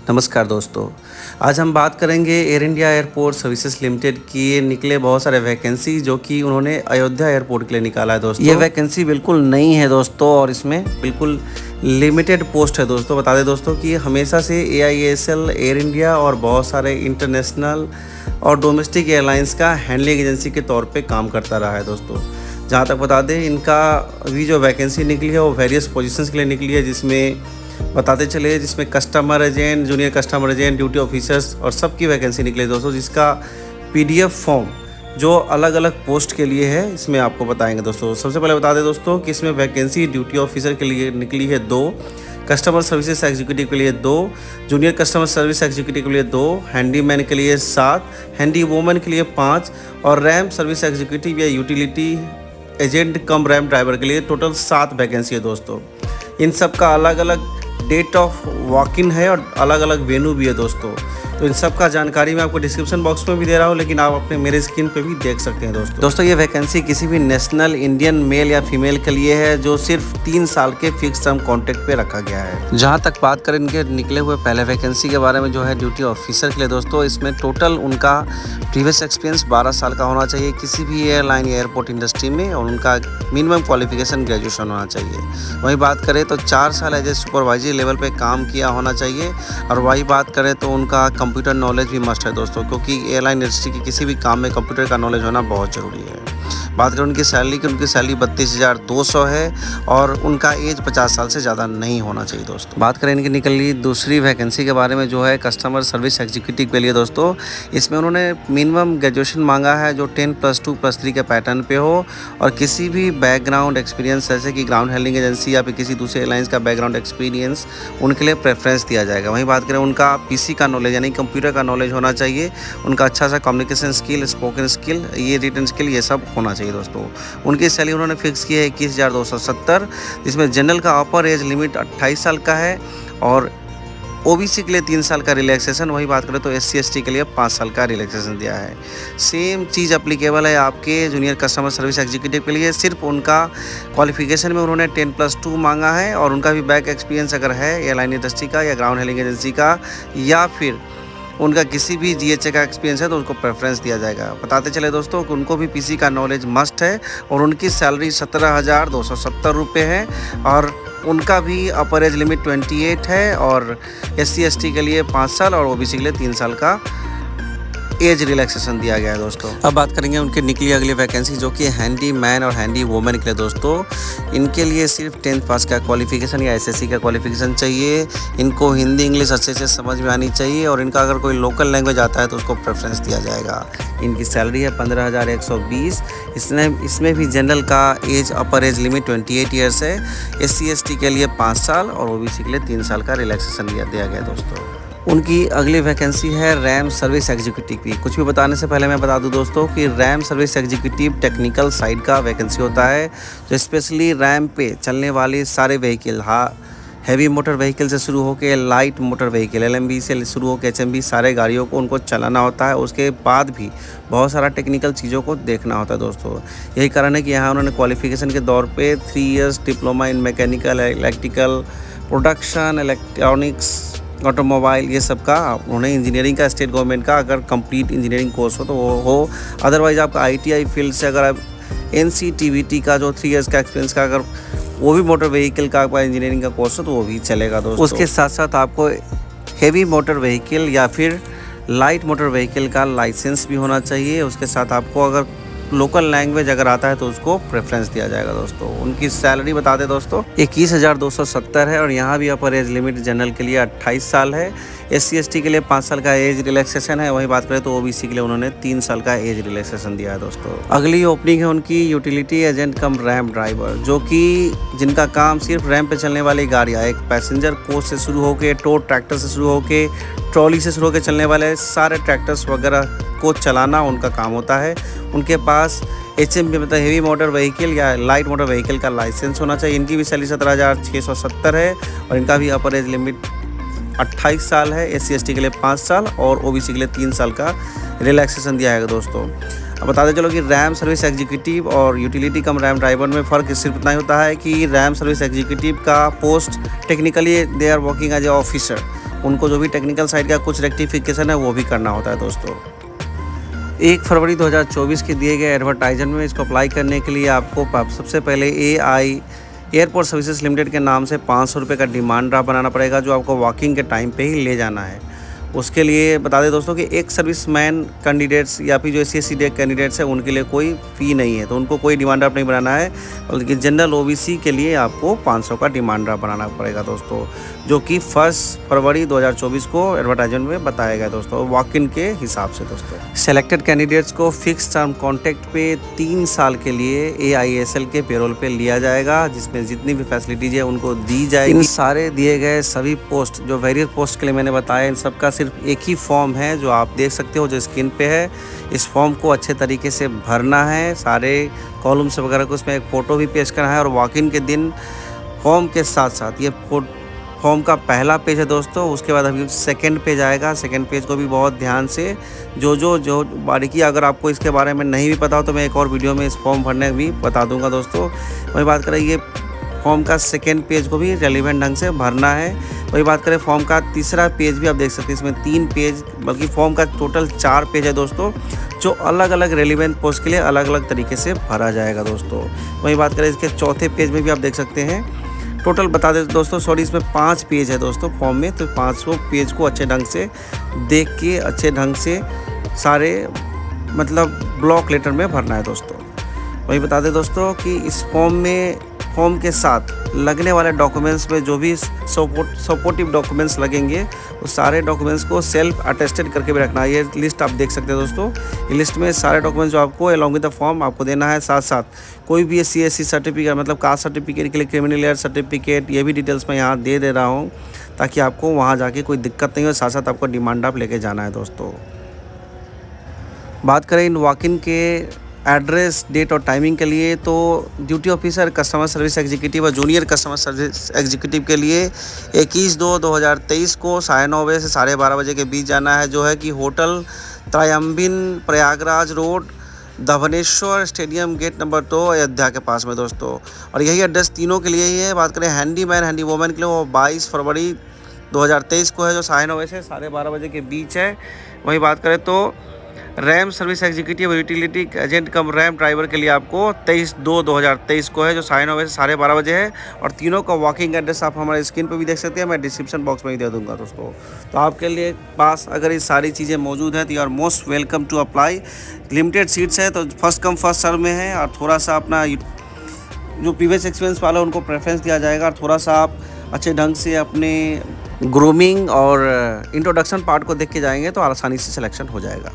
नमस्कार दोस्तों। आज हम बात करेंगे air India airport services limited की निकले बहुत सारे वैकेंसी जो कि उन्होंने अयोध्या एयरपोर्ट के लिए निकाला है दोस्तों। ये वैकेंसी बिल्कुल नई है दोस्तों और इसमें बिल्कुल लिमिटेड पोस्ट है दोस्तों। बता दें दोस्तों कि हमेशा से AIASL, एयर इंडिया और बहुत सारे इंटरनेशनल और डोमेस्टिक एयरलाइंस का हैंडलिंग एजेंसी के तौर पे काम करता रहा है दोस्तों। जहाँ तक बता दें, इनका अभी जो वैकेंसी निकली है वो वेरियस पोजीशंस के लिए निकली है, जिसमें बताते चले जिसमें customer agent, junior customer agent, duty officers और सबकी वैकेंसी निकली है दोस्तों। जिसका PDF फॉर्म जो अलग अलग पोस्ट के लिए है इसमें आपको बताएंगे दोस्तों। सबसे पहले बता दें दोस्तों कि इसमें वैकेंसी ड्यूटी ऑफिसर के लिए निकली है 2, कस्टमर सर्विसेज एग्जीक्यूटिव के लिए 2, जूनियर कस्टमर सर्विस एग्जीक्यूटिव के लिए 2, हैंडीमैन के लिए 7, हैंडी वूमन के लिए 5 और रैम सर्विस एग्जीक्यूटिव या यूटिलिटी एजेंट कम रैम ड्राइवर के लिए टोटल 7 वैकेंसी है दोस्तों। इन सब का अलग अलग डेट ऑफ वॉक इन है और अलग अलग वेन्यू भी है दोस्तों। तो इन सब का जानकारी मैं आपको डिस्क्रिप्शन बॉक्स में भी दे रहा हूँ, लेकिन आप अपने मेरे स्क्रीन पे भी देख सकते हैं दोस्तों। ये वैकेंसी किसी भी नेशनल इंडियन मेल या फीमेल के लिए है जो सिर्फ 3 साल के फिक्स टर्म कॉन्ट्रैक्ट पे रखा गया है। जहाँ तक बात करें इनके निकले हुए पहले वैकेंसी के बारे में जो है ड्यूटी ऑफिसर के लिए दोस्तों, इसमें टोटल उनका प्रीवियस एक्सपीरियंस 12 साल का होना चाहिए किसी भी एयरलाइन या एयरपोर्ट इंडस्ट्री में, और उनका मिनिमम क्वालिफिकेशन ग्रेजुएशन होना चाहिए। वही बात करें तो 4 साल एज ए सुपरवाइजरी लेवल पे काम किया होना चाहिए। और वही बात करें तो उनका कंप्यूटर नॉलेज भी मस्ट है दोस्तों, क्योंकि एयरलाइन इंडस्ट्री के किसी भी काम में कंप्यूटर का नॉलेज होना बहुत ज़रूरी है। बात करें उनकी सैलरी की, उनकी सैलरी 32,200 है और उनका एज 50 साल से ज़्यादा नहीं होना चाहिए दोस्तों। बात करें इनकी निकली दूसरी वैकेंसी के बारे में जो है कस्टमर सर्विस एग्जीक्यूटिव के लिए दोस्तों, इसमें उन्होंने मिनिमम ग्रेजुएशन मांगा है जो 10+2+3 के पैटर्न पे हो और किसी भी बैकग्राउंड एक्सपीरियंस जैसे कि ग्राउंड हैंडलिंग एजेंसी या फिर किसी दूसरे एयरलाइंस का बैकग्राउंड एक्सपीरियंस उनके लिए प्रेफरेंस दिया जाएगा। वहीं बात करें उनका PC का नॉलेज यानी कंप्यूटर का नॉलेज होना चाहिए, उनका अच्छा सा कम्युनिकेशन स्किल, स्पोकन स्किल, ये रिटन स्किल, ये सब होना चाहिए दोस्तों। उनकी सैलरी उन्होंने फिक्स की है 21,270, जिसमें जनरल का अपर एज लिमिट 28 साल का है और OBC के लिए 3 साल का रिलैक्सेशन। वही बात करें तो SC/ST के लिए 5 साल का रिलैक्सेशन दिया है। सेम चीज़ अप्लीकेबल है आपके जूनियर कस्टमर सर्विस एग्जीक्यूटिव के लिए, सिर्फ उनका क्वालिफिकेशन में उन्होंने 10+2 मांगा है और उनका भी बैक एक्सपीरियंस अगर है एयरलाइन इंडस्ट्री का या ग्राउंड हैंडलिंग एजेंसी का या फिर उनका किसी भी GHA का एक्सपीरियंस है तो उसको प्रेफरेंस दिया जाएगा। बताते चले दोस्तों कि उनको भी PC का नॉलेज मस्ट है और उनकी सैलरी 17,270 रुपये है और उनका भी अपर एज लिमिट 28 है और SC/ST के लिए 5 साल और OBC के लिए 3 साल का एज रिलैक्सेशन दिया गया है दोस्तों। अब बात करेंगे उनके निकली अगली वैकेंसी जो कि हैंडी मैन और हैंडी वुमेन के लिए दोस्तों। इनके लिए सिर्फ 10th पास का क्वालिफिकेशन या SSC का क्वालिफिकेशन चाहिए। इनको हिंदी इंग्लिश अच्छे से समझ में आनी चाहिए और इनका अगर कोई लोकल लैंग्वेज आता है तो उसको प्रेफरेंस दिया जाएगा। इनकी सैलरी है 15,120। इसमें भी जनरल का age upper age limit 28 years है। SC/ST के लिए 5 साल और OBC के लिए 3 साल का रिलैक्सेशन दिया गया दोस्तों। उनकी अगली वैकेंसी है रैम सर्विस एग्जीक्यूटिव की। कुछ भी बताने से पहले मैं बता दूं दोस्तों कि RAM service executive technical side का वैकेंसी होता है जो स्पेशली रैम पे चलने वाले सारे व्हीकल, हैवी मोटर व्हीकल से शुरू होकर लाइट मोटर व्हीकल LMB से शुरू होकर HMB सारे गाड़ियों को उनको चलाना होता है। उसके बाद भी बहुत सारा टेक्निकल चीज़ों को देखना होता है दोस्तों। यही कारण है कि यहाँ उन्होंने क्वालिफिकेशन के दौर पे 3 years diploma in mechanical, electrical, production, electronics, automobile, ये सब का उन्हें इंजीनियरिंग का स्टेट गवर्नमेंट का अगर कंप्लीट इंजीनियरिंग कोर्स हो तो वो हो। अदरवाइज़ आपका ITI फील्ड से अगर आप NCTVT का जो 3 इयर्स का एक्सपीरियंस का अगर वो भी मोटर व्हीकल का आपका इंजीनियरिंग का कोर्स हो तो वो भी चलेगा दोस्तों। उसके साथ साथ आपको हेवी मोटर व्हीकल या फिर लाइट मोटर व्हीकल का लाइसेंस भी होना चाहिए। उसके साथ आपको अगर लोकल लैंग्वेज अगर आता है तो उसको प्रेफरेंस दिया जाएगा दोस्तों। उनकी सैलरी बता दें दोस्तों 21,270 है और यहाँ भी अपर एज लिमिट जनरल के लिए 28 साल है। SC/ST के लिए 5 साल का एज रिलैक्सेशन है। वही बात करें तो OBC के लिए उन्होंने 3 साल का एज रिलैक्सेशन दिया है दोस्तों। अगली ओपनिंग है उनकी यूटिलिटी एजेंट कम रैम ड्राइवर, जो कि जिनका काम सिर्फ रैम पे चलने वाली गाड़ियाँ, एक पैसेंजर कोच से शुरू होकर टो ट्रैक्टर से शुरू होकर ट्रॉली से शुरू होकर चलने वाले सारे ट्रैक्टर्स वगैरह को चलाना उनका काम होता है। उनके पास HMV मतलब हेवी मोटर व्हीकल या लाइट मोटर व्हीकल का लाइसेंस होना चाहिए। इनकी भी सैलरी 17,670 है और इनका भी अपर एज लिमिट 28 साल है। SC/ST के लिए 5 साल और OBC के लिए 3 साल का रिलैक्सेशन दिया है दोस्तों। अब बता दें चलो कि रैम सर्विस एग्जीक्यूटिव और यूटिलिटी कम रैम ड्राइवर में फ़र्क सिर्फ इतना ही होता है कि रैम सर्विस एग्जीक्यूटिव का post technically they are working as a officer, उनको जो भी टेक्निकल साइड का कुछ रेक्टिफिकेशन है वो भी करना होता है दोस्तों। 1 फरवरी 2024 के दिए गए एडवर्टाइजमेंट में इसको अप्लाई करने के लिए आपको सबसे पहले AI एयरपोर्ट सर्विसेज लिमिटेड के नाम से 500 रुपये का डिमांड ड्राफ्ट बनाना पड़ेगा, जो आपको वॉकिंग के टाइम पे ही ले जाना है। उसके लिए बता दें दोस्तों कि एक सर्विसमैन कैंडिडेट्स या फिर जो SC/ST कैंडिडेट्स हैं उनके लिए कोई फ़ी नहीं है, तो उनको कोई डिमांड ड्राफ्ट नहीं बनाना है, बल्कि जनरल OBC के लिए आपको 500 का डिमांड ड्राफ्ट बनाना पड़ेगा दोस्तों, जो कि 1 फरवरी 2024 को एडवर्टाइजमेंट में बताया गया दोस्तों, वॉक इन के हिसाब से दोस्तों। सेलेक्टेड कैंडिडेट्स को फिक्स टर्म कॉन्ट्रैक्ट पे 3 साल के लिए AISL के पेरोल पे लिया जाएगा, जिसमें जितनी भी फैसिलिटीज़ है उनको दी जाएगी। इन सारे दिए गए सभी पोस्ट जो वेरियस पोस्ट के लिए मैंने बताया, इन सबका सिर्फ एक ही फॉर्म है जो आप देख सकते हो, जो स्क्रीन पे है। इस फॉर्म को अच्छे तरीके से भरना है, सारे कॉलम्स वगैरह को उसमें एक फ़ोटो भी पेश करना है, और वॉक इन के दिन फॉर्म के साथ साथ ये फॉर्म का पहला पेज है दोस्तों, उसके बाद अभी सेकंड पेज आएगा। सेकंड पेज को भी बहुत ध्यान से जो बारीकी अगर आपको इसके बारे में नहीं भी पता हो तो मैं एक और वीडियो में इस फॉर्म भरने भी बता दूंगा दोस्तों। वही बात करें ये फॉर्म का सेकंड पेज को भी रेलिवेंट ढंग से भरना है। वही बात करें फॉर्म का तीसरा पेज भी आप देख सकते हैं, इसमें 3 पेज बल्कि फॉर्म का टोटल 4 पेज है दोस्तों, जो अलग अलग रेलिवेंट पोस्ट के लिए अलग अलग तरीके से भरा जाएगा दोस्तों। वही बात करें इसके चौथे पेज में भी आप देख सकते हैं, टोटल बता दें दोस्तों, सॉरी इसमें 5 पेज है दोस्तों फॉर्म में, तो 5 पेज को अच्छे ढंग से देख के अच्छे ढंग से सारे मतलब ब्लॉक लेटर में भरना है दोस्तों। वही बता दें दोस्तों कि इस फॉर्म के साथ लगने वाले डॉक्यूमेंट्स में जो भी सपोर्टिव डॉक्यूमेंट्स लगेंगे उस सारे डॉक्यूमेंट्स को सेल्फ अटेस्टेड करके भी रखना है। ये लिस्ट आप देख सकते हैं दोस्तों, ये लिस्ट में सारे डॉक्यूमेंट्स जो आपको अलॉन्ग विद द फॉर्म आपको देना है। साथ साथ कोई भी SC/ST सर्टिफिकेट मतलब कास्ट सर्टिफिकेट के लिए क्रिमिनल एयर सर्टिफिकेट, ये भी डिटेल्स मैं यहाँ दे रहा हूँ ताकि आपको वहाँ जाके कोई दिक्कत नहीं हो। साथ साथ आपको डिमांड आप लेके जाना है दोस्तों। बात करें इन वॉक इन के एड्रेस, डेट और टाइमिंग के लिए, तो duty officer, customer service executive और जूनियर कस्टमर सर्विस एग्जीक्यूटिव के लिए 21/2/2023 को 9:30 बजे से 12:30 बजे के बीच जाना है, जो है कि होटल त्रयम्बिन Prayagraj road, Dhavneshwar stadium gate number 2 Ayodhya के पास में दोस्तों। और यही एड्रेस तीनों के लिए ही है। बात करें हैंडीमैन हैंडी वोमैन के लिए, वो 22 फरवरी 2023 को है, जो 9:30 बजे से 12:30 बजे के बीच है। वही बात करें तो RAM service executive utility agent कम रैम ड्राइवर के लिए आपको 23/2/2023 को है, जो 9:30 बजे से 12:30 बजे है। और तीनों का वॉकिंग एड्रेस आप हमारे स्क्रीन पर भी देख सकते हैं, मैं डिस्क्रिप्शन बॉक्स में ही दे दूंगा दोस्तों। तो आपके लिए पास अगर ये सारी चीज़ें मौजूद हैं तो you are most welcome to apply. Limited seats है तो फर्स्ट कम फर्स्ट सर्व में है, और थोड़ा सा अपना जो प्रीवियस एक्सपीरियंस वाला उनको प्रेफरेंस दिया जाएगा, और थोड़ा सा आप अच्छे ढंग से अपने ग्रूमिंग और इंट्रोडक्शन पार्ट को देख के जाएंगे तो आसानी से सिलेक्शन हो जाएगा।